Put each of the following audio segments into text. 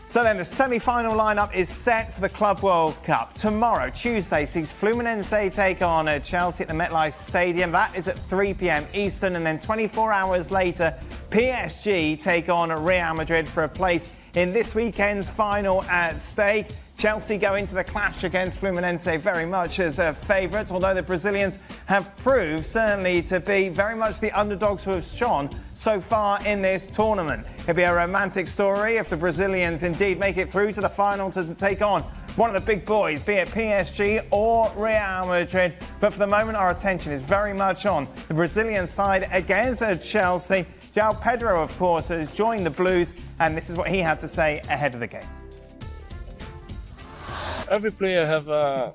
So then the semi-final lineup is set for the Club World Cup. Tomorrow, Tuesday, sees Fluminense take on Chelsea at the MetLife Stadium. That is at 3 p.m. Eastern. And then 24 hours later, PSG take on Real Madrid for a place in this weekend's final at stake. Chelsea go into the clash against Fluminense very much as favourites, although the Brazilians have proved certainly to be very much the underdogs who have shone so far in this tournament. It'll be a romantic story if the Brazilians indeed make it through to the final to take on one of the big boys, be it PSG or Real Madrid. But for the moment, our attention is very much on the Brazilian side against Chelsea. João Pedro, of course, has joined the Blues, and this is what he had to say ahead of the game. Every player have a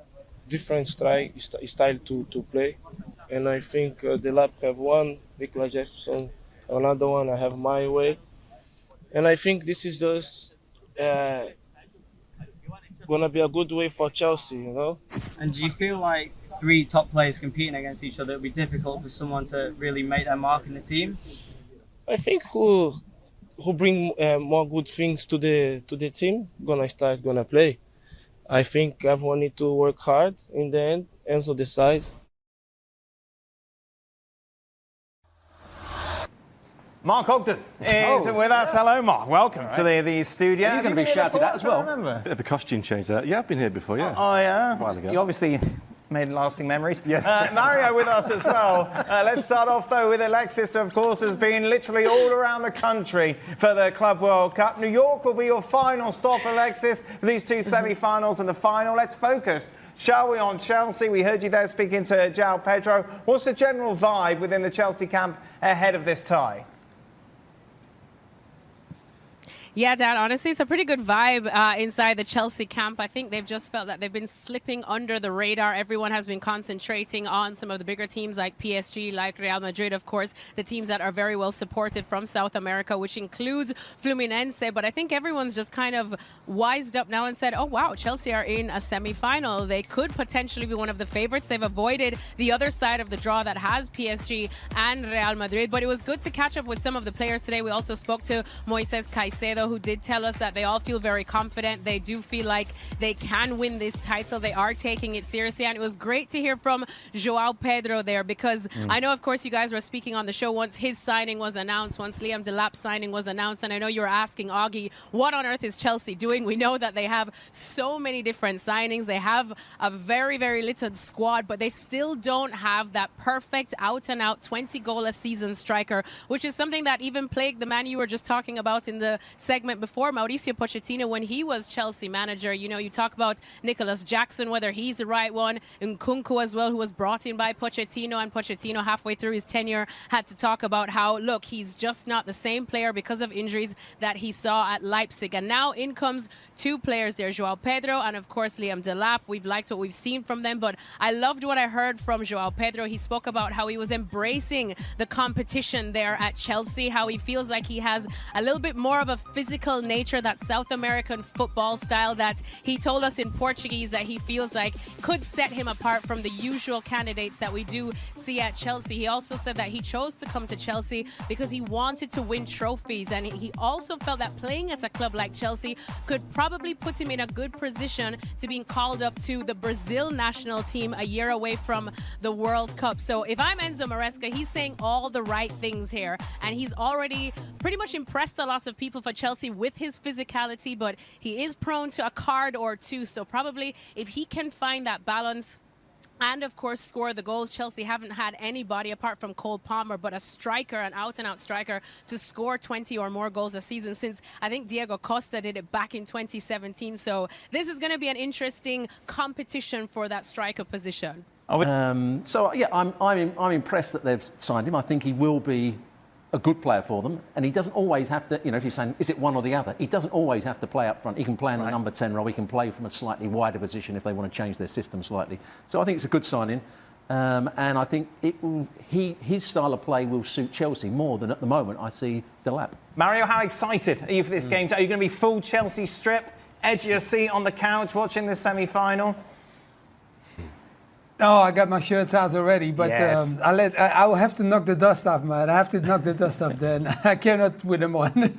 different style to play, and I think the lab have one, Nicolas Jefferson, another one I have my way, and I think this is just gonna be a good way for Chelsea, you know. And do you feel like three top players competing against each other, it would be difficult for someone to really make their mark in the team? I think who bring more good things to the team gonna play. I think everyone need to work hard in the end. Enzo decides. Mark Ogden is with us. Hello, Mark. Welcome to the studio. Are you going to be shouted at as well? Bit of a costume change there. Yeah, I've been here before, yeah. Oh, yeah? A while ago. You obviously made lasting memories. Yes. Mario with us as well. Let's start off, though, with Alexis, who, of course, has been literally all around the country for the Club World Cup. New York will be your final stop, Alexis, for these two semi-finals and the final. Let's focus, shall we, on Chelsea? We heard you there speaking to João Pedro. What's the general vibe within the Chelsea camp ahead of this tie? Yeah, Dan, honestly, it's a pretty good vibe inside the Chelsea camp. I think they've just felt that they've been slipping under the radar. Everyone has been concentrating on some of the bigger teams like PSG, like Real Madrid, of course, the teams that are very well supported from South America, which includes Fluminense. But I think everyone's just kind of wised up now and said, oh, wow, Chelsea are in a semi-final. They could potentially be one of the favorites. They've avoided the other side of the draw that has PSG and Real Madrid. But it was good to catch up with some of the players today. We also spoke to Moises Caicedo, who did tell us that they all feel very confident. They do feel like they can win this title. They are taking it seriously. And it was great to hear from João Pedro there, because I know, of course, you guys were speaking on the show once his signing was announced, once Liam Delap's signing was announced. And I know you were asking Augie, what on earth is Chelsea doing? We know that they have so many different signings. They have a very, very little squad, but they still don't have that perfect out-and-out 20-goal-a-season striker, which is something that even plagued the man you were just talking about in the segment before, Mauricio Pochettino, when he was Chelsea manager. You know, you talk about Nicholas Jackson, whether he's the right one, Nkunku as well, who was brought in by Pochettino, and Pochettino halfway through his tenure had to talk about how, look, he's just not the same player because of injuries that he saw at Leipzig. And now in comes two players there, João Pedro and, of course, Liam Delap. We've liked what we've seen from them, but I loved what I heard from João Pedro. He spoke about how he was embracing the competition there at Chelsea, how he feels like he has a little bit more of a physical nature, that South American football style that he told us in Portuguese that he feels like could set him apart from the usual candidates that we do see at Chelsea. He also said that he chose to come to Chelsea because he wanted to win trophies, and he also felt that playing at a club like Chelsea could probably put him in a good position to being called up to the Brazil national team a year away from the World Cup. So if I'm Enzo Maresca, he's saying all the right things here, and he's already pretty much impressed a lot of people for Chelsea with his physicality, but he is prone to a card or two. So probably if he can find that balance and, of course, score the goals. Chelsea haven't had anybody apart from Cole Palmer, but a striker, an out-and-out striker, to score 20 or more goals a season since, I think, Diego Costa did it back in 2017. So this is going to be an interesting competition for that striker position. Yeah, I'm impressed that they've signed him. I think he will be a good player for them, and he doesn't always have to, you know, if you're saying, is it one or the other? He doesn't always have to play up front. He can play in the number 10 role. He can play from a slightly wider position if they want to change their system slightly. So I think it's a good signing, and I think his style of play will suit Chelsea more than at the moment I see Delap. Mario, how excited are you for this game? Are you going to be full Chelsea strip, edge of your seat on the couch watching this semi-final? Oh, I got my shirts out already, but Yes. I will have to knock the dust off, man. I have to knock the dust off then. I cannot with them on.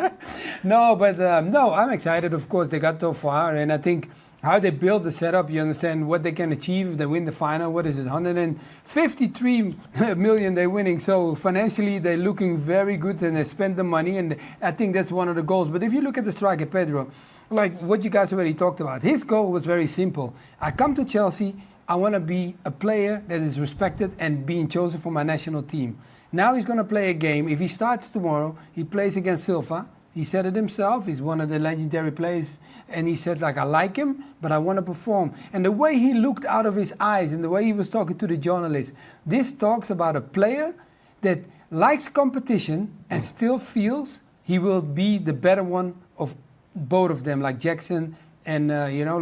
No, but no, I'm excited. Of course, they got so far, and I think how they build the setup, you understand what they can achieve if they win the final. What is it, 153 million they're winning. So financially, they're looking very good, and they spend the money, and I think that's one of the goals. But if you look at the striker, Pedro, like what you guys already talked about, his goal was very simple. I come to Chelsea, I want to be a player that is respected and being chosen for my national team. Now he's going to play a game. If he starts tomorrow, he plays against Silva. He said it himself. He's one of the legendary players. And he said, like, I like him, but I want to perform. And the way he looked out of his eyes and the way he was talking to the journalists, this talks about a player that likes competition and still feels he will be the better one of both of them, like Jackson and,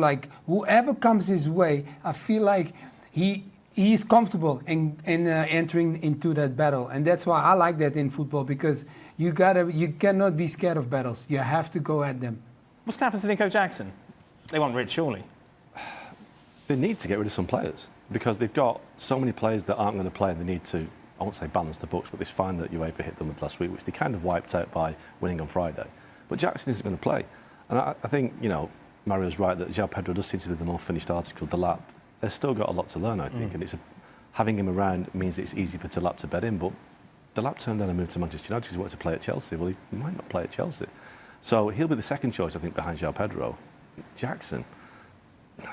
like whoever comes his way. I feel like he is comfortable in entering into that battle. And that's why I like that in football, because you cannot be scared of battles. You have to go at them. What's going to happen to Nico Jackson? They want rid, surely. They need to get rid of some players because they've got so many players that aren't going to play, and they need to, I won't say balance the books, but this fine that UEFA hit them with last week, which they kind of wiped out by winning on Friday. But Jackson isn't going to play. And I think, Mario's right that João Pedro does seem to be the more finished article. Delap has still got a lot to learn, I think, and having him around means it's easy for Delap to bed in. But Delap turned down and moved to Manchester United because he wanted to play at Chelsea. Well, he might not play at Chelsea. So he'll be the second choice, I think, behind João Pedro. Jackson,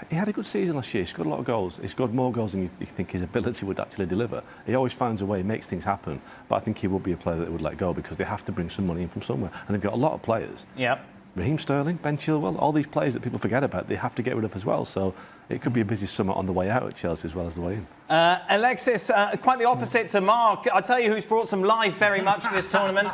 he had a good season last year. He scored a lot of goals. He scored more goals than you think his ability would actually deliver. He always finds a way, makes things happen. But I think he would be a player that would let go because they have to bring some money in from somewhere. And they've got a lot of players. Yep. Raheem Sterling, Ben Chilwell, all these players that people forget about, they have to get rid of as well. So it could be a busy summer on the way out at Chelsea as well as the way in. Alexis, quite the opposite to Mark. I'll tell you who's brought some life very much to this tournament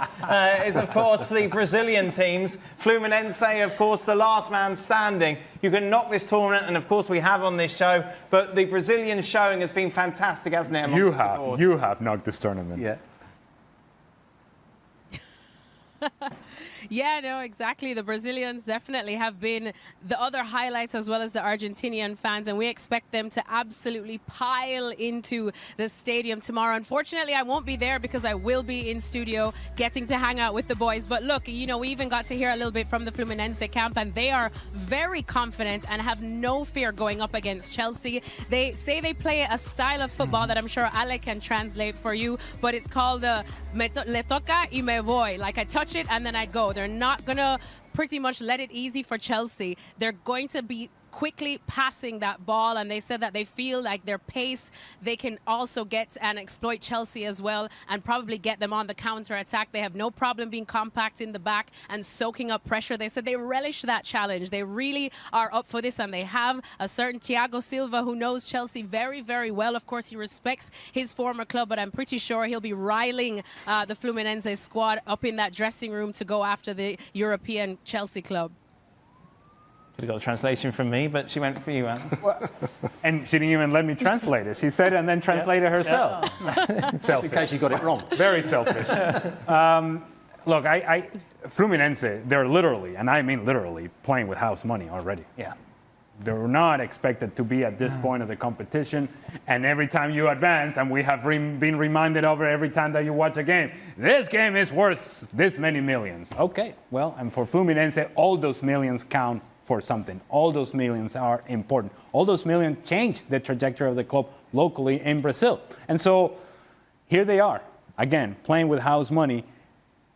is, of course, the Brazilian teams. Fluminense, of course, the last man standing. You can knock this tournament, and of course we have on this show, but the Brazilian showing has been fantastic, hasn't it? You have knocked this tournament. Yeah. Yeah, no, exactly. The Brazilians definitely have been the other highlights as well as the Argentinian fans, and we expect them to absolutely pile into the stadium tomorrow. Unfortunately, I won't be there because I will be in studio getting to hang out with the boys. But look, we even got to hear a little bit from the Fluminense camp, and they are very confident and have no fear going up against Chelsea. They say they play a style of football that I'm sure Ale can translate for you, but it's called le toca y me voy. Like, I touch it and then I go. They're not going to pretty much let it easy for Chelsea. They're going to be quickly passing that ball, and they said that they feel like their pace, they can also get and exploit Chelsea as well and probably get them on the counter-attack. They have no problem being compact in the back and soaking up pressure. They said they relish that challenge. They really are up for this, and they have a certain Thiago Silva who knows Chelsea very, very well. Of course, he respects his former club, but I'm pretty sure he'll be riling the Fluminense squad up in that dressing room to go after the European Chelsea club. Could have got a translation from me, but she went for you, Anne. And she didn't even let me translate it. She said it and then translated herself. Just in case you got it wrong. Very selfish. Look, Fluminense, they're literally, and I mean literally, playing with house money already. Yeah. They're not expected to be at this point of the competition. And every time you advance, and we have been reminded of it every time that you watch a game, this game is worth this many millions. Okay, well, and for Fluminense, all those millions count for something. All those millions are important. All those millions changed the trajectory of the club locally in Brazil. And so here they are, again, playing with house money,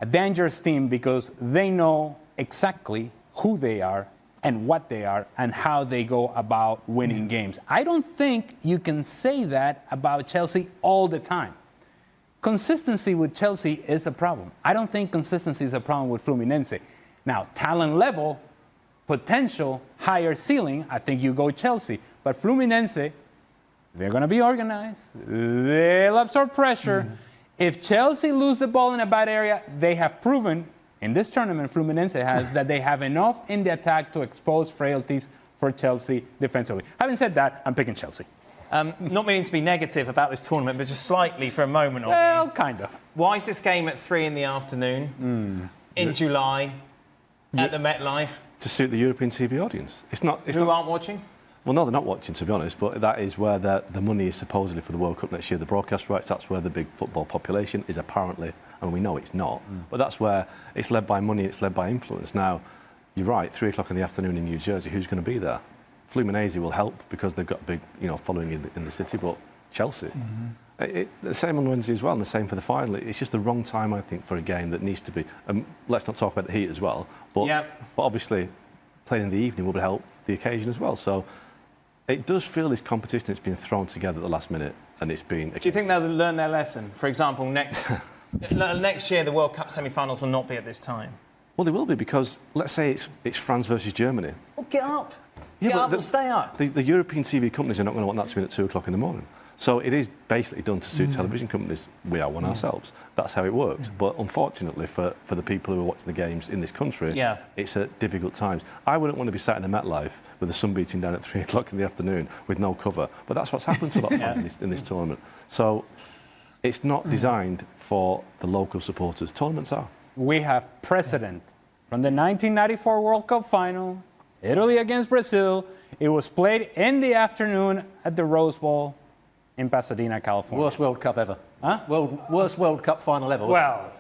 a dangerous team because they know exactly who they are and what they are and how they go about winning games. I don't think you can say that about Chelsea all the time. Consistency with Chelsea is a problem. I don't think consistency is a problem with Fluminense. Now, talent level, potential, higher ceiling, I think you go Chelsea. But Fluminense, they're going to be organized. They'll absorb pressure. If Chelsea lose the ball in a bad area, they have proven in this tournament, Fluminense has, that they have enough in the attack to expose frailties for Chelsea defensively. Having said that, I'm picking Chelsea. Not meaning to be negative about this tournament, but just slightly for a moment. Well, kind of. Why is this game at 3 in the afternoon in July at the MetLife? To suit the European TV audience. It's not. Who aren't watching? Well, no, they're not watching, to be honest, but that is where the money is supposedly for the World Cup next year, the broadcast rights. That's where the big football population is apparently, and we know it's not, but that's where it's led by money, it's led by influence. Now, you're right, 3 o'clock in the afternoon in New Jersey, who's going to be there? Fluminense will help because they've got a big, following in the city, but Chelsea. The same on Wednesday as well, and the same for the final. It's just the wrong time, I think, for a game that needs to be. Let's not talk about the heat as well, but obviously playing in the evening will help the occasion as well. So it does feel this competition that's been thrown together at the last minute, and it's been. Do you think they'll learn their lesson? For example, next year the World Cup semi-finals will not be at this time. Well, they will be because let's say it's France versus Germany. Well, get up. Yeah, get up and stay up. The European TV companies are not going to want that to be at 2 o'clock in the morning. So it is basically done to suit television companies. We are one ourselves. That's how it works. But unfortunately for the people who are watching the games in this country, it's at difficult times. I wouldn't want to be sat in the MetLife with the sun beating down at 3 o'clock in the afternoon with no cover. But that's what's happened to a lot of fans in this tournament. So it's not designed for the local supporters. Tournaments are. We have precedent from the 1994 World Cup final, Italy against Brazil. It was played in the afternoon at the Rose Bowl in Pasadena, California. Worst World Cup ever. Huh? Worst World Cup final ever. Well,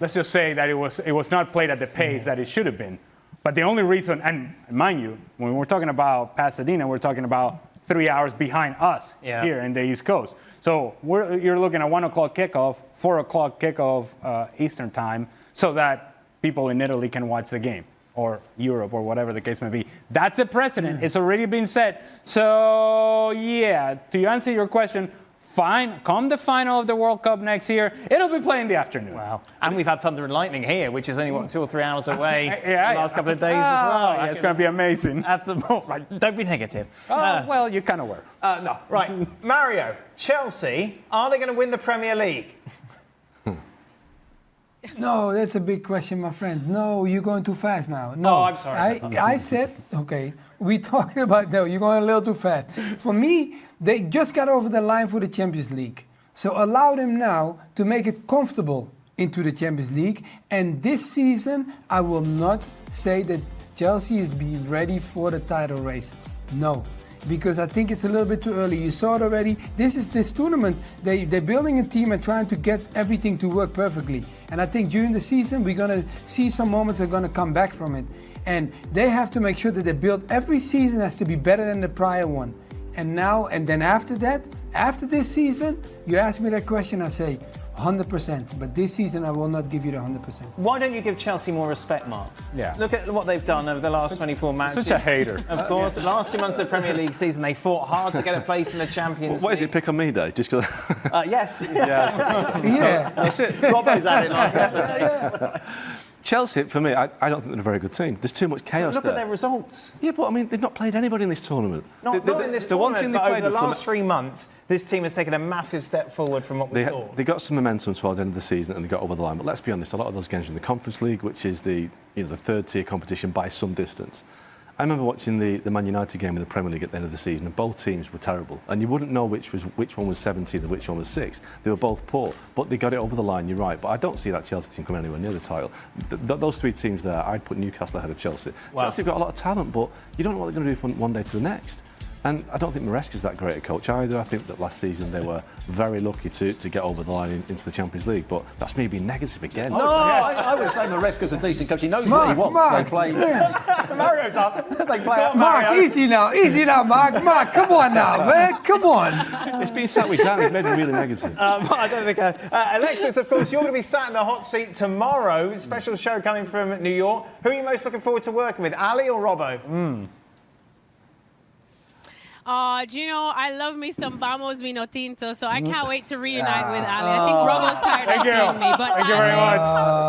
let's just say that it was not played at the pace that it should have been. But the only reason, and mind you, when we're talking about Pasadena, we're talking about 3 hours behind us here in the East Coast. So you're looking at 1 o'clock kickoff, 4 o'clock kickoff Eastern time, so that people in Italy can watch the game, or Europe, or whatever the case may be. That's the precedent. It's already been set. So, to answer your question, fine. Come the final of the World Cup next year, it'll be played in the afternoon. Wow. And we've had thunder and lightning here, which is only, 2 or 3 hours away the last couple of days as well. Yeah, it's going to be amazing. Add some more. Right, don't be negative. Well, you kind of were. No. Right. Mario, Chelsea, are they going to win the Premier League? No, that's a big question, my friend. No, you're going too fast now. No, I'm sorry. I said, okay, we're talking about, no, you're going a little too fast. For me, they just got over the line for the Champions League. So allow them now to make it comfortable into the Champions League. And this season, I will not say that Chelsea is being ready for the title race. No. Because I think it's a little bit too early. You saw it already. This tournament, they're building a team and trying to get everything to work perfectly. And I think during the season, we're going to see some moments are going to come back from it. And they have to make sure that they build every season has to be better than the prior one. And then after that, after this season, you ask me that question, I say 100%. But this season, I will not give you the 100%. Why don't you give Chelsea more respect, Mark? Yeah. Look at what they've done over the last 24 matches. Such a hater. Of course, the last 2 months of the Premier League season, they fought hard to get a place in the Champions What is it, pick on me day? Just 'cause yes. Yeah. That's it. Robbo's had it last couple of days. Chelsea, for me, I don't think they're a very good team. There's too much chaos Look there. at their results. Yeah, but I mean, they've not played anybody in this tournament. Not in this the one tournament, team they but over played the with last 3 months, this team has taken a massive step forward from what we thought. They got some momentum towards the end of the season and they got over the line. But let's be honest, a lot of those games were in the Conference League, which is the third tier competition by some distance. I remember watching the Man United game in the Premier League at the end of the season, and both teams were terrible. And you wouldn't know which one was 17th and which one was 6th. They were both poor, but they got it over the line, you're right. But I don't see that Chelsea team coming anywhere near the title. Those 3 teams there, I'd put Newcastle ahead of Chelsea. Wow. Chelsea have got a lot of talent, but you don't know what they're going to do from one day to the next. And I don't think Maresca's that great a coach either. I think that last season they were very lucky to get over the line into the Champions League. But that's me being negative again. No, I would say Maresca's a decent coach. He knows what he wants. They play. Mario's up. They play out. Mark, easy now, Mark. Mark, come on now, man, come on. It's been sat with Dan. It's made me really negative. I don't think. Alexis, of course, you're going to be sat in the hot seat tomorrow. Special show coming from New York. Who are you most looking forward to working with, Ali or Robbo? Do you know, I love me some Vamos Vino Tinto, so I can't wait to reunite with Ali. I think Robo's tired of seeing me. But Thank you very much.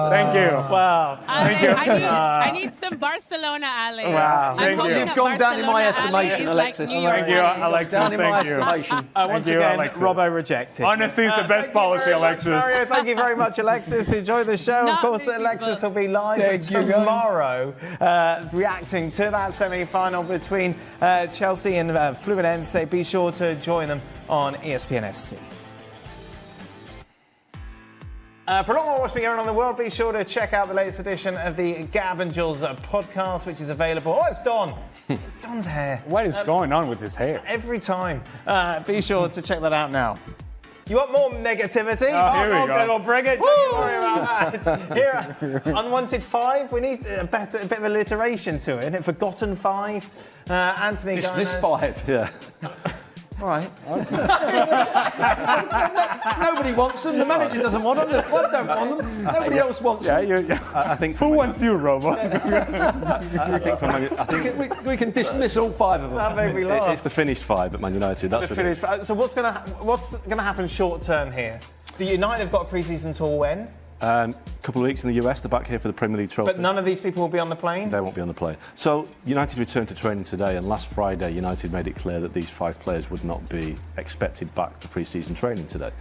Thank you. Wow. Ali, I need some Barcelona, Ali. Wow. Thank you. You've gone down in my estimation, Alexis. Thank you, Alexis. Down in my Thank you. estimation. Once Thank you, again, Alexis. Robbo rejected. Honesty is the best Thank you policy, very much, Alexis. Mario. Thank you very much, Alexis. Enjoy the show. Of course, Alexis will be live tomorrow reacting to that semi-final between Chelsea and Fluminense. Be sure to join them on ESPN FC. For a lot more of what's been going on in the world, be sure to check out the latest edition of the Gab and Jules podcast, which is available. Oh, it's Don. It's Don's hair. What is going on with his hair? Every time. Be sure to check that out now. You want more negativity? Here we go. Ogden will bring it. Don't you worry about that. Here, Unwanted 5. We need a bit of alliteration to it. Forgotten 5. Anthony. Dismiss 5. Yeah. All right. Nobody wants them. The manager doesn't want them. The club don't want them. Nobody else wants them. I think. Who wants you, Robo? We can dismiss all 5 of them. That made me laugh. It's the finished 5 at Man United. That's what it is. So what's going to happen short term here? The United have got a pre-season tour when? Couple of weeks in the US, they're back here for the Premier League trophy. But none of these people will be on the plane? They won't be on the plane. So United returned to training today, and last Friday United made it clear that these 5 players would not be expected back for pre-season training today.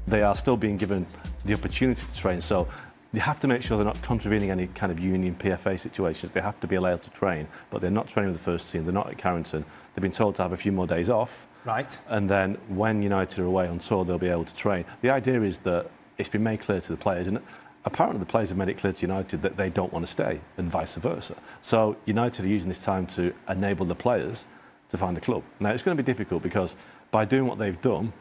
They are still being given the opportunity to train, so you have to make sure they're not contravening any kind of union PFA situations. They have to be allowed to train, but they're not training with the first team. They're not at Carrington. They've been told to have a few more days off. Right. And then when United are away on tour, they'll be able to train. The idea is that it's been made clear to the players, and apparently the players have made it clear to United that they don't want to stay, and vice versa. So United are using this time to enable the players to find a club. Now, it's going to be difficult because by doing what they've done,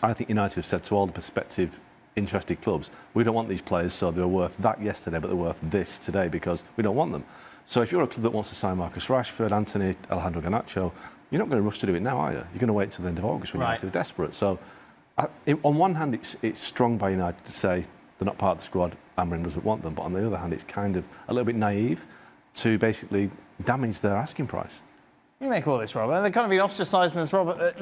I think United have said to all the prospective interested clubs, we don't want these players, so they were worth that yesterday, but they're worth this today because we don't want them. So if you're a club that wants to sign Marcus Rashford, Anthony, Alejandro Garnacho, you're not going to rush to do it now, are you? You're going to wait till the end of August when United are desperate. So on one hand, it's strong by United to say they're not part of the squad, Amorim doesn't want them, but on the other hand, it's kind of a little bit naive to basically damage their asking price. You make all this, Robert. They're kind of been ostracising us, Robert.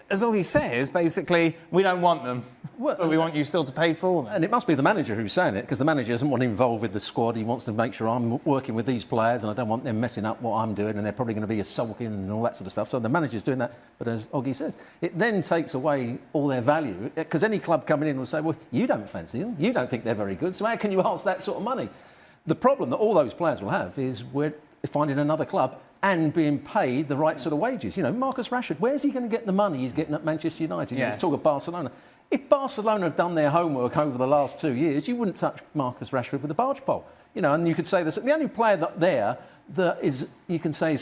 As all he says, basically, we don't want them, but we want you still to pay for them. And it must be the manager who's saying it, because the manager doesn't want involved with the squad. He wants to make sure I'm working with these players and I don't want them messing up what I'm doing, and they're probably going to be a sulking and all that sort of stuff. So the manager's doing that. But as Oggy says, it then takes away all their value, because any club coming in will say, well, you don't fancy them, you don't think they're very good, so how can you ask that sort of money? The problem that all those players will have is we're finding another club and being paid the right sort of wages. You know, Marcus Rashford, where's he going to get the money he's getting at Manchester United? Yes. Let's talk of Barcelona. If Barcelona have done their homework over the last 2 years, you wouldn't touch Marcus Rashford with a barge pole. You know, and you could say this. The only player that is, you can say,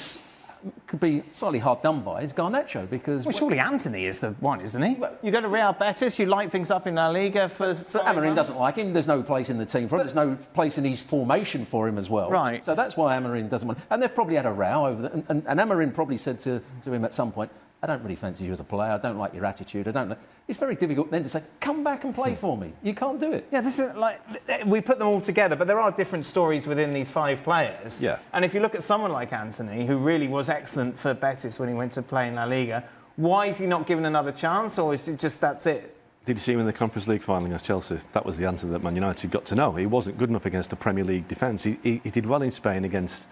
could be slightly hard done by is Garnacho, because... Well, surely Anthony is the one, isn't he? You go to Real Betis, you light things up in La Liga for Amorim doesn't like him. There's no place in the team for him. There's no place in his formation for him as well. Right. So that's why Amorim doesn't want... And they've probably had a row over that. And Amorim probably said to him at some point, I don't really fancy you as a player. I don't like your attitude. I don't... It's very difficult then to say, come back and play for me. You can't do it. Yeah, this is like, we put them all together, but there are different stories within these 5 players. Yeah. And if you look at someone like Anthony, who really was excellent for Betis when he went to play in La Liga, why is he not given another chance, or is it just that's it? Did you see him in the Conference League final against Chelsea? That was the answer that Man United got to know. He wasn't good enough against a Premier League defence. He did well in Spain against,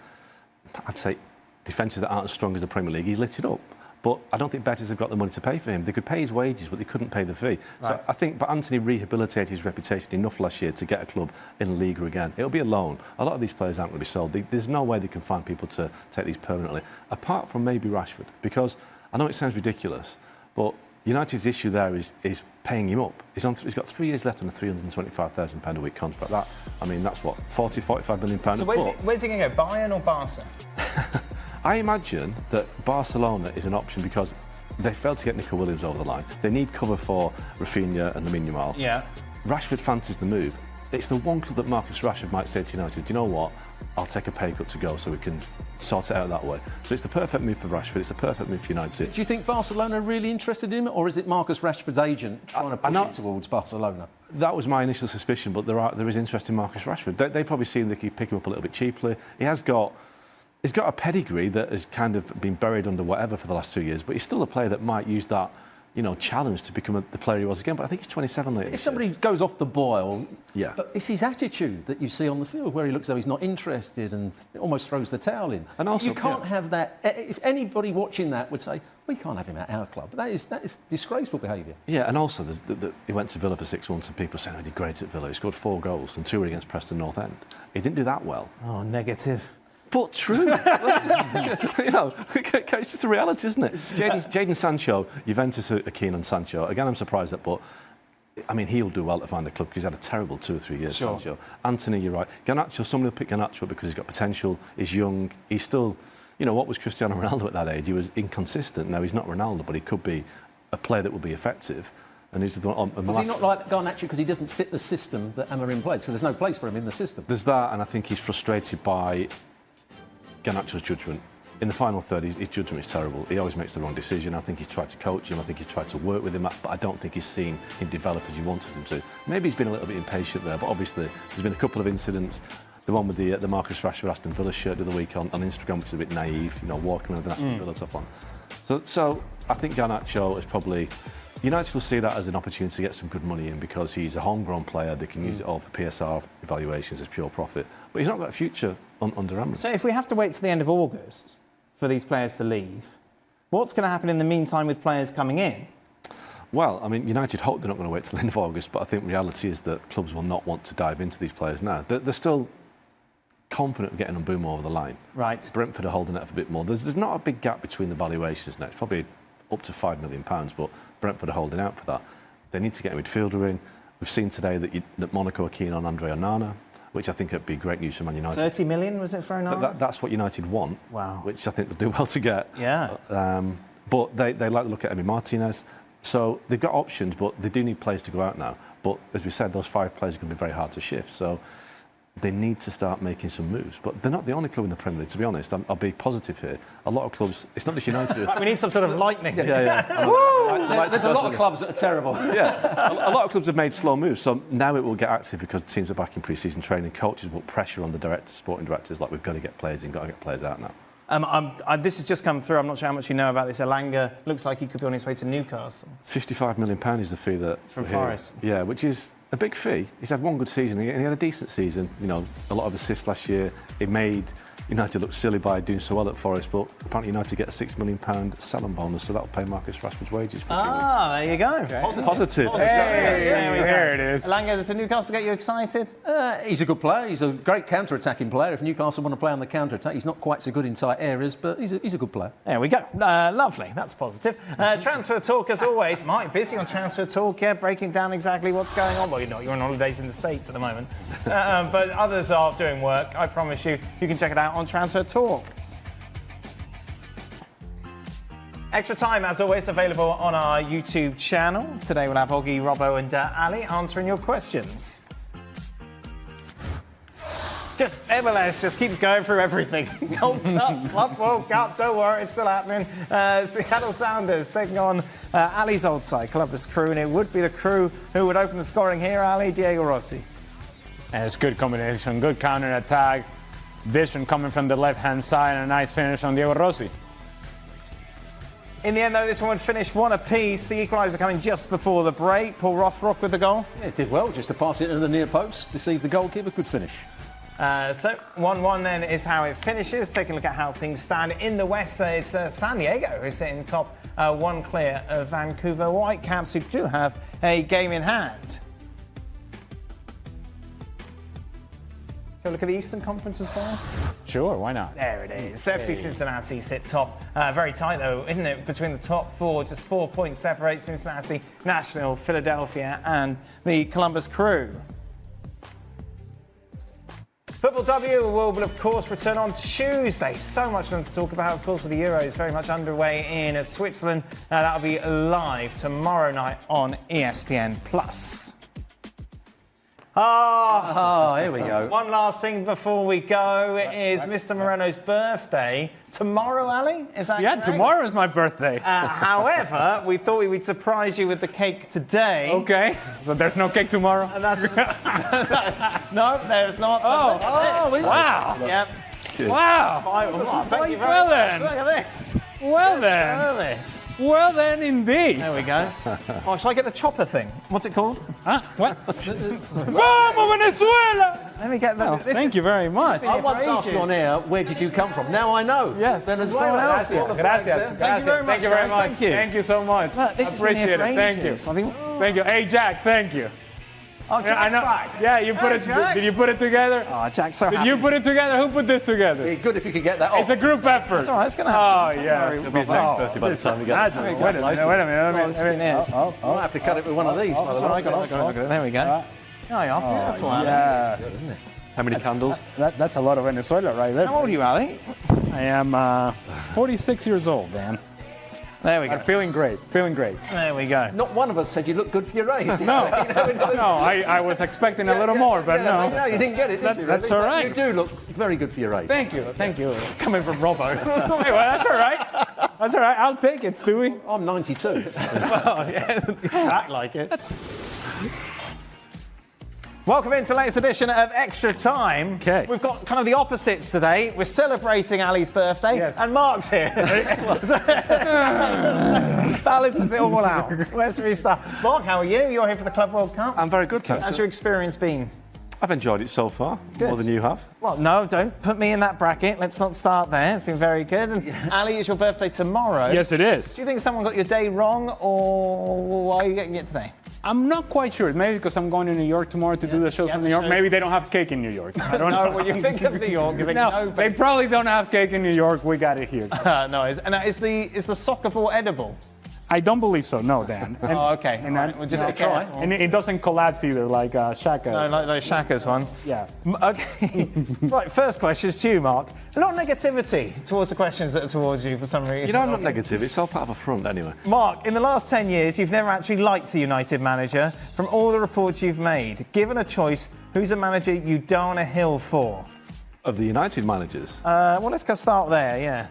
I'd say, defences that aren't as strong as the Premier League. He lit it up. But I don't think Betis have got the money to pay for him. They could pay his wages, but they couldn't pay the fee. Right. So I think, but Anthony rehabilitated his reputation enough last year to get a club in Liga again. It'll be a loan. A lot of these players aren't going to be sold. There's no way they can find people to take these permanently, apart from maybe Rashford. Because I know it sounds ridiculous, but United's issue there is paying him up. He's got 3 years left on a £325,000 a week contract. That's what, £40-45 million a So foot. where's he going to go, Bayern or Barca? I imagine that Barcelona is an option because they failed to get Nico Williams over the line. They need cover for Rafinha and Lamine Yamal. Yeah. Rashford fancies the move. It's the one club that Marcus Rashford might say to United, do you know what? I'll take a pay cut to go so we can sort it out that way. So it's the perfect move for Rashford. It's the perfect move for United. Do you think Barcelona are really interested in him, or is it Marcus Rashford's agent trying to push it towards Barcelona? That was my initial suspicion, but there is interest in Marcus Rashford. They probably see they could pick him up a little bit cheaply. He's got a pedigree that has kind of been buried under whatever for the last 2 years, but he's still a player that might use that, challenge to become the player he was again. But I think he's 27 later. If somebody goes off the boil, yeah, it's his attitude that you see on the field, where he looks as though he's not interested and almost throws the towel in. And also, you can't have that. If anybody watching that would say, we can't have him at our club, that is disgraceful behaviour. Yeah, and also he went to Villa for 6 months, and people saying, he did great at Villa. He scored 4 goals, and 2 were against Preston North End. He didn't do that well. Oh, negative. But true. It's just a reality, isn't it? Jadon Sancho, Juventus are keen on Sancho. Again, I'm surprised at, but I mean, he'll do well to find a club because he's had a terrible 2 or 3 years. Sure. Sancho. Anthony, you're right. Garnacho, somebody will pick Garnacho because he's got potential. He's young. He's still, you know, what was Cristiano Ronaldo at that age? He was inconsistent. Now he's not Ronaldo, but he could be a player that will be effective. And he's the one. Does he not like Garnacho because he doesn't fit the system that Amorim plays? So there's no place for him in the system. There's that, and I think he's frustrated by Garnacho's judgment. In the final third, his judgment is terrible. He always makes the wrong decision. I think he's tried to coach him. I think he's tried to work with him, but I don't think he's seen him develop as he wanted him to. Maybe he's been a little bit impatient there, but obviously there's been a couple of incidents. The one with the Marcus Rashford Aston Villa shirt the other week on Instagram, which is a bit naive, you know, walking with an Aston Villa top on. So I think Garnacho is probably... United will see that as an opportunity to get some good money in because he's a homegrown player. They can use it all for PSR evaluations as pure profit. But he's not got a future under Amorim. So if we have to wait to the end of August for these players to leave, what's going to happen in the meantime with players coming in? Well, I mean, United hope they're not going to wait till the end of August, but I think reality is that clubs will not want to dive into these players now. They're still confident of getting Mbeumo over the line. Right. Brentford are holding out for a bit more. There's not a big gap between the valuations now. It's probably up to £5 million, but Brentford are holding out for that. They need to get a midfielder in. We've seen today that Monaco are keen on Andre Onana, which I think would be great news for Man United. 30 million, was it for Onana? That's what United want. Wow. Which I think they'll do well to get. Yeah. But they like to look at Emi Martinez. So they've got options, but they do need players to go out now. But as we said, those 5 players are going to be very hard to shift. So they need to start making some moves. But they're not the only club in the Premier League, to be honest. I'll be positive here. A lot of clubs, it's not just United. We need some sort of lightning. Yeah. There's a lot of clubs that are terrible. Yeah, a lot of clubs have made slow moves. So now it will get active because teams are back in pre-season training. Coaches will put pressure on the directors, sporting directors, like we've got to get players in, got to get players out now. This has just come through. I'm not sure how much you know about this. Elanga looks like he could be on his way to Newcastle. £55 million is the fee that... From Forest. Yeah, which is a big fee. He's had one good season, and he had a decent season. You know, a lot of assists last year. It made United look silly by doing so well at Forest, but apparently United get a £6 million sell-on bonus, so that'll pay Marcus Rashford's wages for there you go. Okay. Positive. There it is. Elanga, does Newcastle get you excited? He's a good player. He's a great counter-attacking player. If Newcastle want to play on the counter-attack, he's not quite so good in tight areas, but he's a good player. There we go. Lovely. That's positive. Transfer talk, as always. Mike, busy on transfer talk, yeah, breaking down exactly what's going on. Well, you're not. You're on holidays in the States at the moment. But others are doing work. I promise you. You can check it out on Transfer Talk. Extra time, as always, available on our YouTube channel. Today we'll have Oggy, Robbo and Ali answering your questions. MLS just keeps going through everything. Gold Cup, Club World Cup, don't worry, it's still happening. Seattle Sounders taking on Ali's old side, Columbus Crew, and it would be the Crew who would open the scoring here, Ali, Diego Rossi. And it's good combination, good counter-attack. Vision coming from the left-hand side and a nice finish on Diego Rossi. In the end, though, this one would finish 1 apiece. The equaliser coming just before the break. Paul Rothrock with the goal. Yeah, it did well, just to pass it into the near post, deceive the goalkeeper, good finish. So 1-1 then is how it finishes. Taking a look at how things stand in the West. It's San Diego who's sitting top, 1 clear of Vancouver Whitecaps, who do have a game in hand. Shall we look at the Eastern Conference as well? Sure, why not? There it is. FC Cincinnati sit top. Very tight, though, isn't it? Between the top 4, just 4 points separate Cincinnati, Nashville, Philadelphia, and the Columbus Crew. Football W will, of course, return on Tuesday. So much to talk about, of course, with the Euros very much underway in Switzerland. That'll be live tomorrow night on ESPN+. Here we go. One last thing before we go is Mr. Moreno's birthday. Tomorrow, Ali? Is that correct? Tomorrow is my birthday. However, we thought we would surprise you with the cake today. Okay, so there's no cake tomorrow? And that's no, there's not. Wow. Yep. Wow. Thank you very Well much. then. Look at this. Well then. Service. Well then, indeed. There we go. Oh, shall I get the chopper thing? What's it called? Huh? What? Vamos, Venezuela! Let me get that. Thank you very much. I once asked you on air, where did you come from? Now I know. Yes. Venezuela. Gracias. Thank you very much. Thank you very much. Thank you. Thank you so much. Look, this Appreciate it. Thank you. I think, Thank you. Hey, Jack, thank you. Oh, Jack's back. Yeah, you put Hey, it. Jack. Did you put it together? Oh, Jack's so Did happy. you put it together? Who put this together? Be good if you could get that off. It's a group effort. It's all right, it's going to Oh, happen. yeah. It'll be his next birthday by the time we get Imagine. Wait a minute. Wait a minute. Oh, I'll have to cut it with one of these. by the Sorry, way. I got it. There we go. Oh, you're beautiful, Ali. Yes. How many candles? That's a lot of Venezuela right there. How old are you, Ali? I am 46 years old, Dan. There we go. I'm feeling great. Feeling great. There we go. Not one of us said you look good for your age. No, I was expecting a little more, but no. No, you didn't get it, did you? That's really? all right. You do look very good for your age. Thank you. Coming from Robbo. Hey, well, that's all right. That's all right. I'll take it, Stewie. I'm 92. Oh, yeah, act like it. Welcome into the latest edition of Extra Time. Okay. We've got kind of the opposites today. We're celebrating Ali's birthday, Yes. and Mark's here. Balances it all out. Where should we start? Mark, how are you? You're here for the Club World Cup. I'm very good, thanks. How's your experience been? I've enjoyed it so far, more than you have. Well, no, don't put me in that bracket. Let's not start there. It's been very good. And Ali, it's your birthday tomorrow. Yes, it is. Do you think someone got your day wrong, or why are you getting it today? I'm not quite sure. Maybe because I'm going to New York tomorrow to do the shows from New York. so- Maybe they don't have cake in New York. I don't know. No, when you think of New York, you think No, they probably don't have cake in New York. We got it here. No, is the soccer ball edible? I don't believe so. No, Dan. And, Oh, okay. And All right, we'll just no, be careful. And it doesn't collapse either, like Shaka's. No, like Shaka's one. Yeah. Okay. Right, first question is to you, Mark. A lot of negativity towards the questions that are towards you for some reason. You know, I'm not negative. It's all part of a front anyway. Mark, in the last 10 years, you've never actually liked a United manager. From all the reports you've made, given a choice, who's a manager you down a hill for? Of the United managers, Well, let's go start there, yeah.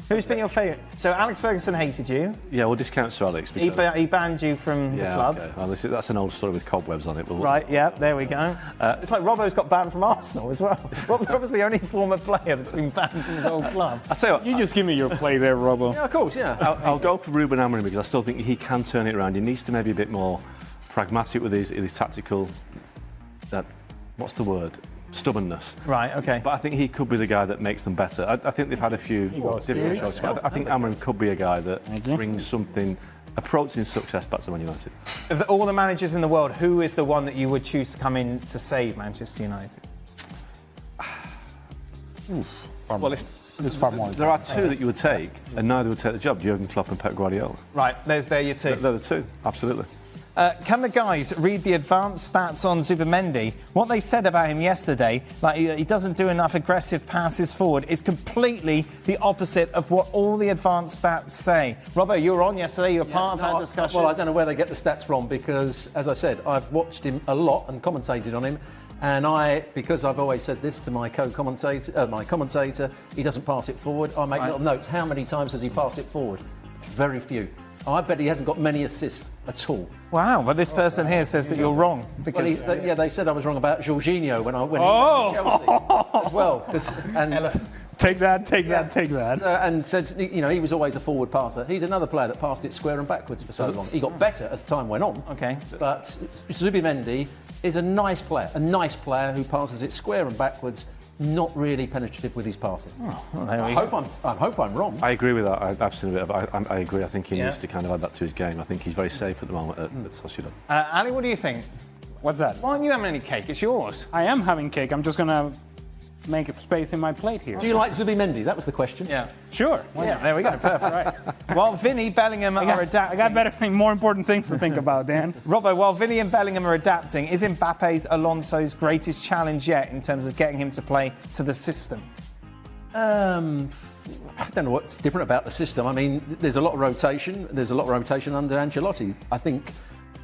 Who's been your favourite? So Alex Ferguson hated you. yeah, we'll discount Sir Alex. He Because, banned you from the club. okay. Well, that's an old story with cobwebs on it. Right, yeah, there we go. It's like Robbo's got banned from Arsenal as well. Robbo's the only former player that's been banned from his old club. I tell you what, You just give me your play there, Robbo. Yeah, of course, yeah. I'll go for Ruben Amorim because I still think he can turn it around. He needs to maybe be a bit more pragmatic with his tactical. What's the word? Stubbornness. Right, okay. But I think he could be the guy that makes them better. I think they've had a few different choices. But I think Amorim could be a guy that brings something approaching success back to Man United. Of all the managers in the world, who is the one that you would choose to come in to save Manchester United? Well, It's far more. there are two that you would take, and neither would take the job: Jurgen Klopp and Pep Guardiola. Right, there you two. They're the two, absolutely. Can the guys read the advanced stats on Zubimendi? What they said about him yesterday, like he doesn't do enough aggressive passes forward, is completely the opposite of what all the advanced stats say. Robbo, you were on yesterday, you were part of that discussion. Well, I don't know where they get the stats from because, as I said, I've watched him a lot and commentated on him. And because I've always said this to my commentator, he doesn't pass it forward. I make little notes. How many times does he pass it forward? Very few. I bet he hasn't got many assists at all. Wow, but this person here says that you're wrong. Because Well, they said I was wrong about Jorginho when he went to Chelsea as well. Take that. And said, he was always a forward passer. He's another player that passed it square and backwards for so long. He got better as time went on. Okay. But Zubimendi is a nice player who passes it square and backwards, not really penetrative with his passing. I hope I'm wrong. I agree with that. I've seen a bit of I agree. I think he needs to kind of add that to his game. I think he's very safe at the moment at Sociedad. Ali, what do you think? What's that? Why aren't you having any cake? It's yours. I am having cake. I'm just gonna make space in my plate here. Do you like Zubimendi? That was the question. Yeah. Sure. Yeah, there we go. Perfect. Right. While Vinny, Bellingham are adapting. I got more important things to think about, Dan. Robbo, while Vinny and Bellingham are adapting, is Mbappe's Alonso's greatest challenge yet in terms of getting him to play to the system? I don't know what's different about the system. I mean, there's a lot of rotation. There's a lot of rotation under Ancelotti. I think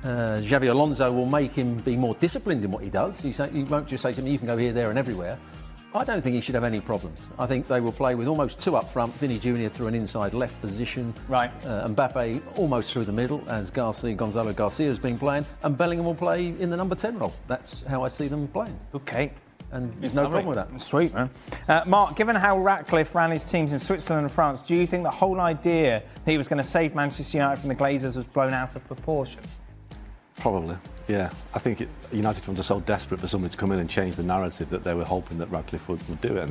Xavi Alonso will make him be more disciplined in what he does. He won't just say to him, you can go here, there and everywhere. I don't think he should have any problems. I think they will play with almost two up front, Vinny Jr. through an inside left position, right? Mbappe almost through the middle, as Gonzalo Garcia has been playing, and Bellingham will play in the number 10 role. That's how I see them playing. Okay. And there's no problem with that. Sweet, man. Mark, given how Ratcliffe ran his teams in Switzerland and France, do you think the whole idea that he was going to save Manchester United from the Glazers was blown out of proportion? Probably, yeah. I think United fans are so desperate for somebody to come in and change the narrative that they were hoping that Ratcliffe would do it.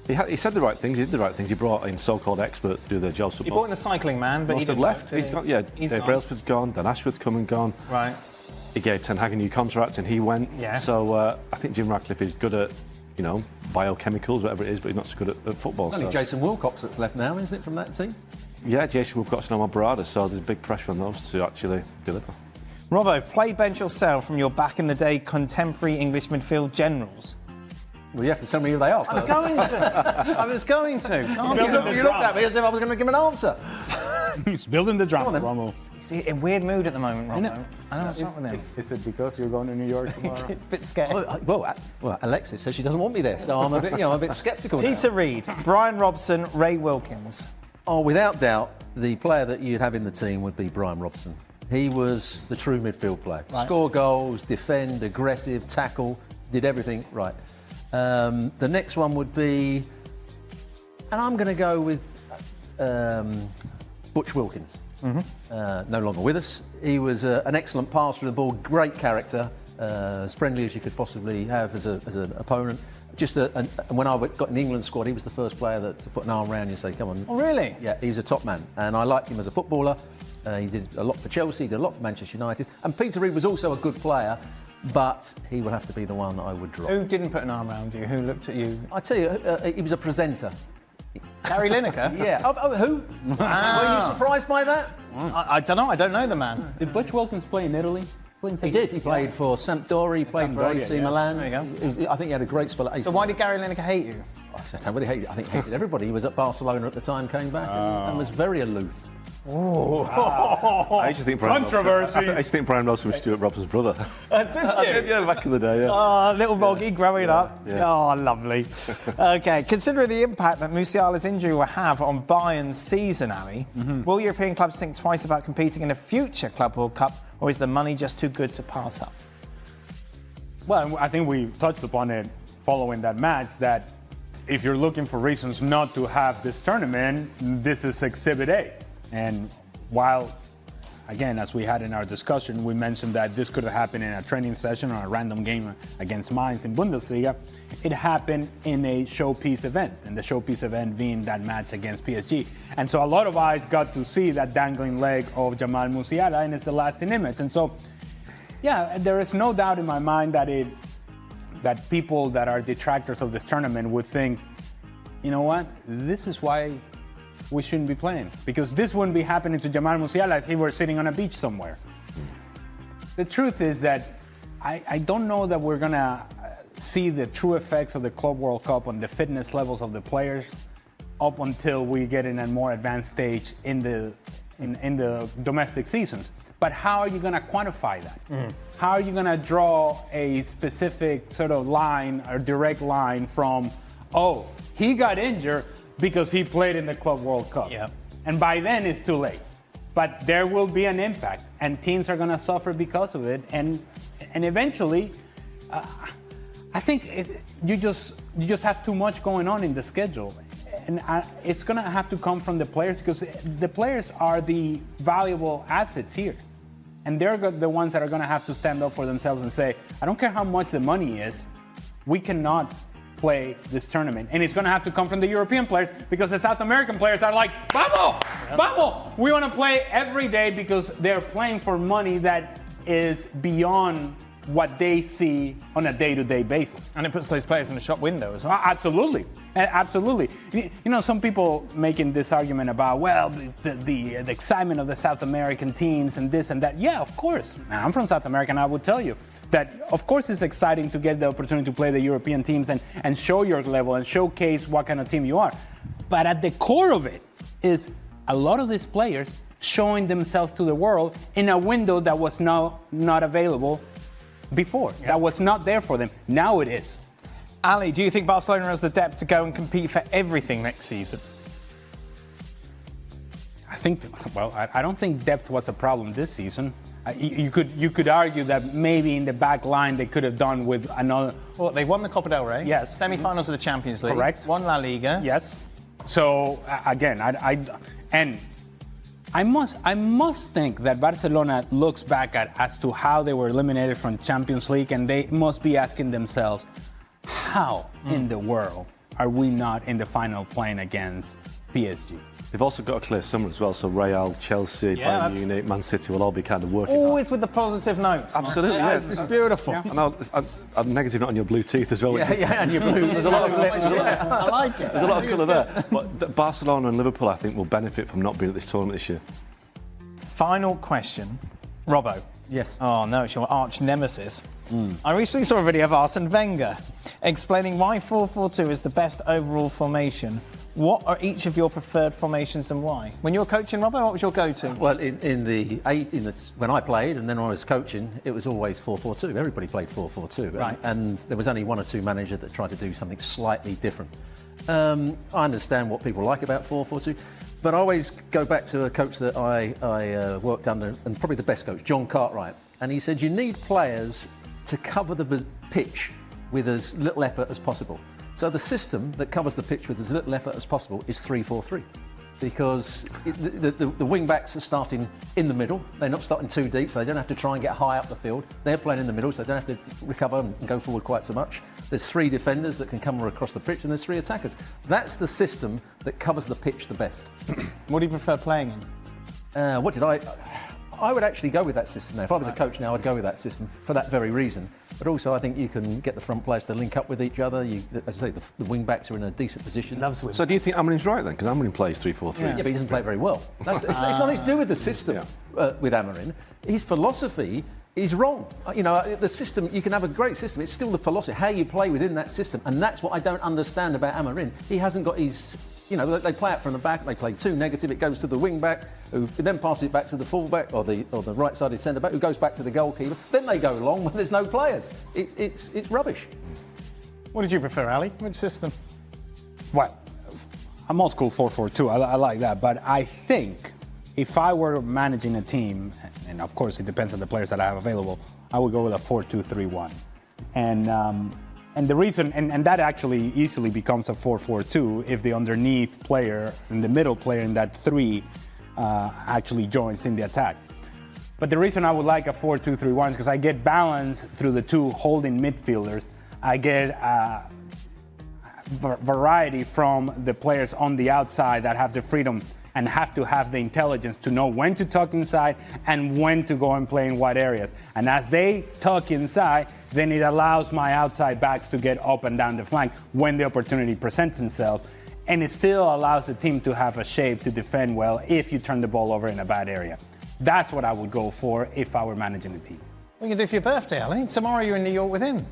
And he said the right things, he did the right things. He brought in so-called experts to do their jobs. He brought in the cycling man, but most he have left. He's gone, Dave gone. Brailsford's gone, Dan Ashford's come and gone. Right. he gave Ten Hag a new contract and he went. Yes. So I think Jim Ratcliffe is good at, biochemicals, whatever it is, but he's not so good at football. It's only Jason Wilcox that's left now, isn't it, from that team? Yeah, Jason Wilcox and Omar Barada, so there's big pressure on those to actually deliver. Robbo, play bench yourself from your back-in-the-day contemporary English midfield generals. Well, you have to tell me who they are first. I was going to. You looked at me as if I was going to give an answer. He's building the drama, Romo. See, in weird mood at the moment, Robbo. I know what's wrong with him. Is it because you're going to New York tomorrow? It's a bit scary. Well, Alexis says she doesn't want me there, so I'm a bit sceptical. Peter Reid, Brian Robson, Ray Wilkins. Oh, without doubt, the player that you'd have in the team would be Brian Robson. He was the true midfield player. Right. Score goals, defend, aggressive, tackle, did everything right. The next one would be, and I'm going to go with Butch Wilkins. No longer with us. He was an excellent passer of the ball, great character, as friendly as you could possibly have as an opponent. And when I got in the England squad, he was the first player to put an arm around you and say, come on. Oh, really? Yeah, he's a top man. And I liked him as a footballer. He did a lot for Chelsea, he did a lot for Manchester United. And Peter Reid was also a good player, but he would have to be the one that I would drop. Who didn't put an arm around you? Who looked at you? I tell you, he was a presenter. Gary Lineker? Yeah. Who? Were you surprised by that? I don't know. I don't know the man. Did Butch Wilkins play in Italy? He did. He played for Sampdoria, he played for AC Milan. There you go. I think he had a great spell at AC So why did Gary Lineker hate you? I don't really hate it. I think he hated everybody. He was at Barcelona at the time, came back and was very aloof. I used to think Controversy. I used to think Brian Robson was Stewart Robson's brother. Did you? Yeah, back in the day, yeah. Oh, little Moggy growing up. Yeah. Oh, lovely. Okay, considering the impact that Musiala's injury will have on Bayern's season, Ali, will European clubs think twice about competing in a future Club World Cup, or is the money just too good to pass up? Well, I think we touched upon it following that match, that if you're looking for reasons not to have this tournament, this is Exhibit A. And while, again, as we had in our discussion, we mentioned that this could have happened in a training session or a random game against Mainz in Bundesliga, it happened in a showpiece event, and the showpiece event being that match against PSG. And so a lot of eyes got to see that dangling leg of Jamal Musiala, and it's the lasting image. And so, yeah, there is no doubt in my mind that people that are detractors of this tournament would think, you know what, this is why we shouldn't be playing, because this wouldn't be happening to Jamal Musiala if he were sitting on a beach somewhere. The truth is that I don't know that we're gonna see the true effects of the Club World Cup on the fitness levels of the players up until we get in a more advanced stage in the domestic seasons. But how are you gonna quantify that? How are you gonna draw a specific sort of line or direct line from, oh, he got injured because he played in the Club World Cup. Yeah. And by then it's too late. But there will be an impact, and teams are going to suffer because of it. And eventually, I think you just have too much going on in the schedule. And it's going to have to come from the players, because the players are the valuable assets here. And they're the ones that are going to have to stand up for themselves and say, I don't care how much the money is, we cannot play this tournament. And it's going to have to come from the European players, because the South American players are like, vamos, vamos, we want to play every day, because they're playing for money that is beyond what they see on a day-to-day basis. And it puts those players in the shop window as well. Absolutely, absolutely. You know, some people making this argument about, well, the excitement of the South American teams and this and that. Yeah, of course. I'm from South America, and I would tell you that, of course, it's exciting to get the opportunity to play the European teams and show your level and showcase what kind of team you are. But at the core of it is a lot of these players showing themselves to the world in a window that was not available before. Yep. That was not there for them. Now it is. Ali, do you think Barcelona has the depth to go and compete for everything next season? I don't think depth was a problem this season. You could argue that maybe in the back line they could have done with another. Well, they won the Copa del Rey. Yes. Semi-finals of the Champions League. Correct. Won La Liga. Yes. So again, I must think that Barcelona looks back as to how they were eliminated from Champions League, and they must be asking themselves, how in the world are we not in the final playing against PSG? They've also got a clear summer as well, so Real, Chelsea, Bayern Munich, Man City will all be kind of working Always with the positive notes. Absolutely, yeah. It's beautiful. I know, I'm negative not on your blue teeth as well. Yeah, and your blue. There's a lot of I like it. There's a lot of colour there. But Barcelona and Liverpool, I think, will benefit from not being at this tournament this year. Final question. Robbo. Yes. Oh, no, it's your arch nemesis. I recently saw a video of Arsene Wenger explaining why 4-4-2 is the best overall formation. What are each of your preferred formations and why? When you were coaching, Robbo, what was your go-to? Well, when I played and then when I was coaching, it was always 4-4-2. Everybody played 4-4-2. Right. And there was only one or two managers that tried to do something slightly different. I understand what people like about 4-4-2, but I always go back to a coach that I worked under, and probably the best coach, John Cartwright. And he said, you need players to cover the pitch with as little effort as possible. So the system that covers the pitch with as little effort as possible is 3-4-3, because the wing backs are starting in the middle. They're not starting too deep, so they don't have to try and get high up the field. They're playing in the middle, so they don't have to recover and go forward quite so much. There's 3 defenders that can come across the pitch, and there's 3 attackers. That's the system that covers the pitch the best. What do you prefer playing in? I would actually go with that system now. If I was a coach now, I'd go with that system for that very reason. But also, I think you can get the front players to link up with each other. As I say, the wing backs are in a decent position. So do you think Amorim's right then? Because Amorim plays 3-4-3. Yeah, but he doesn't play it very well. It's nothing to do with the system with Amorim. His philosophy is wrong. You know, the system, you can have a great system. It's still the philosophy, how you play within that system. And that's what I don't understand about Amorim. He hasn't got his... You know, they play it from the back, they play 2 negative, it goes to the wing back, who then passes it back to the full back or the right-sided centre back, who goes back to the goalkeeper. Then they go long when there's no players. It's rubbish. What did you prefer, Ali? Which system? Well, I'm old school 4-4-2. I like that. But I think if I were managing a team, and of course it depends on the players that I have available, I would go with a 4-2-3-1. And the reason, and that actually easily becomes a 4-4-2 if the underneath player and the middle player in that 3 actually joins in the attack. But the reason I would like a 4-2-3-1 is because I get balance through the 2 holding midfielders. I get variety from the players on the outside that have the freedom and have to have the intelligence to know when to tuck inside and when to go and play in wide areas. And as they tuck inside, then it allows my outside backs to get up and down the flank when the opportunity presents itself. And it still allows the team to have a shape to defend well if you turn the ball over in a bad area. That's what I would go for if I were managing the team. What are you going to do for your birthday, Ali? Tomorrow you're in New York with him.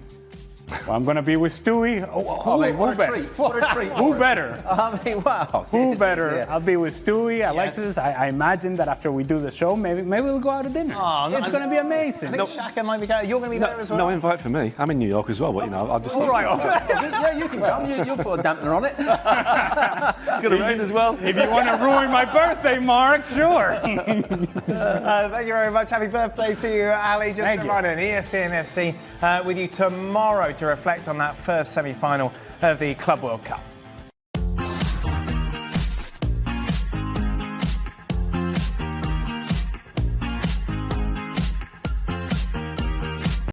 Well, I'm going to be with Stewie. What a treat. What a treat. Who better? I mean, wow. Who better? Yeah. I'll be with Stewie, Alexis. I imagine that after we do the show, maybe we'll go out to dinner. It's going to be amazing. I think Shaka might be going. You're going to be there as well. No invite for me. I'm in New York as well, but you know, I'll just... All right. Yeah, you can come. You'll put a dampener on it. It's going to rain as well. If you want to ruin my birthday, Mark, sure. Thank you very much. Happy birthday to you, Ali. Just a reminder, ESPN FC with you tomorrow to reflect on that first semi-final of the Club World Cup.